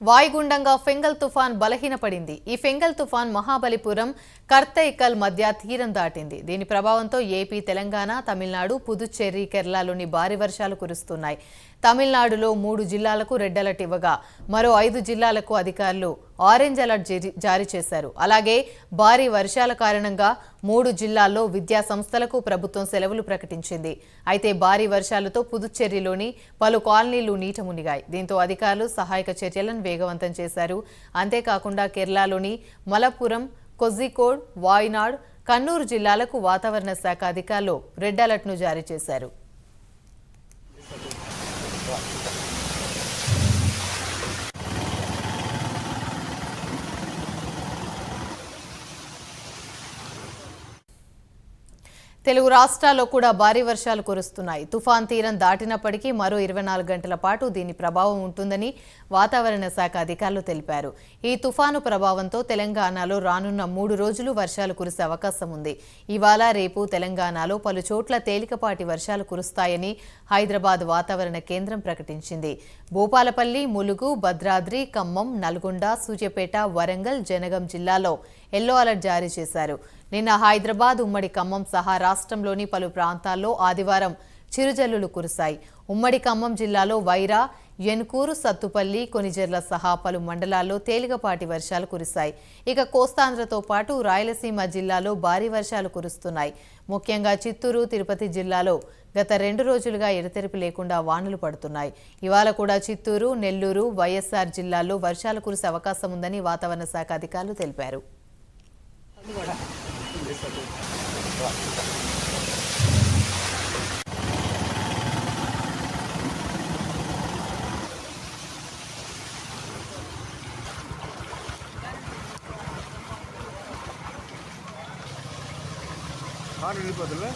వాయుగుండంగా ఫెంగల్ తుఫాన్ బలహీనపడింది. ఈ ఫెంగల్ తుఫాన్ మహాబలిపురం, కర్తైకల్ మధ్య తీరం దాటింది. దీని ప్రభావంతో ఏపీ, తెలంగాణ, తమిళనాడు, పుదుచ్చేరి, కేరళలోని భారీ వర్షాలు కురుస్తున్నాయి. తమిళనాడులో 3 జిల్లాలకు రెడ్ అలర్ట్ ఇవ్వగా మరో 5 జిల్లాలకు అధికారులు ఆరెంజ్ అలర్ట్ జారీ చేశారు. అలాగే భారీ వర్షాల కారణంగా 3 జిల్లాల్లో విద్యా సంస్థలకు ప్రభుత్వం సెలవులు ప్రకటించింది. అయితే భారీ వర్షాలతో పుదుచ్చేరిలోని పలు కాలనీలు నీట మునిగాయి. దీంతో అధికారులు సహాయక చర్యలను వేగవంతం చేశారు. అంతేకాకుండా కేరళలోని మలప్పురం, కొజికోడ్, వాయనాడ్, కన్నూరు జిల్లాలకు వాతావరణ శాఖ అధికారులు రెడ్ అలర్ట్ను జారీ చేశారు. తెలుగు రాష్ట్రాల్లో కూడా భారీ వర్షాలు కురుస్తున్నాయి. తుఫాన్ తీరం దాటినప్పటికీ మరో 24 గంటల పాటు దీని ప్రభావం ఉంటుందని వాతావరణ శాఖ అధికారులు తెలిపారు. ఈ తుఫాను ప్రభావంతో తెలంగాణలో రానున్న 3 రోజులు వర్షాలు కురిసే అవకాశం ఉంది. ఇవాళ, రేపు తెలంగాణలో పలు చోట్ల తేలికపాటి వర్షాలు కురుస్తాయని హైదరాబాద్ వాతావరణ కేంద్రం ప్రకటించింది. భూపాలపల్లి, ములుగు, భద్రాద్రి, ఖమ్మం, నల్గొండ, సూర్యాపేట, వరంగల్, జనగాం జిల్లాలో ఎల్లో అలర్ట్ జారీ చేశారు. నిన్న హైదరాబాద్, ఉమ్మడి ఖమ్మం సహా రాష్ట్రంలోని పలు ప్రాంతాల్లో ఆదివారం చిరుజల్లులు కురిశాయి. ఉమ్మడి ఖమ్మం జిల్లాలో వైరా, యెన్కూరు, సత్తుపల్లి, కొనిజెర్ల సహా పలు మండలాల్లో తేలికపాటి వర్షాలు కురిశాయి. ఇక కోస్తాంధ్రతో పాటు రాయలసీమ జిల్లాలో భారీ వర్షాలు కురుస్తున్నాయి. ముఖ్యంగా చిత్తూరు, తిరుపతి జిల్లాలో గత 2 రోజులుగా ఎడతెరిపి లేకుండా వానలు పడుతున్నాయి. ఇవాళ కూడా చిత్తూరు, నెల్లూరు, వైఎస్ఆర్ జిల్లాల్లో వర్షాలు కురిసే అవకాశం ఉందని వాతావరణ శాఖ అధికారులు తెలిపారు. వెళ్ళిపోతుందా?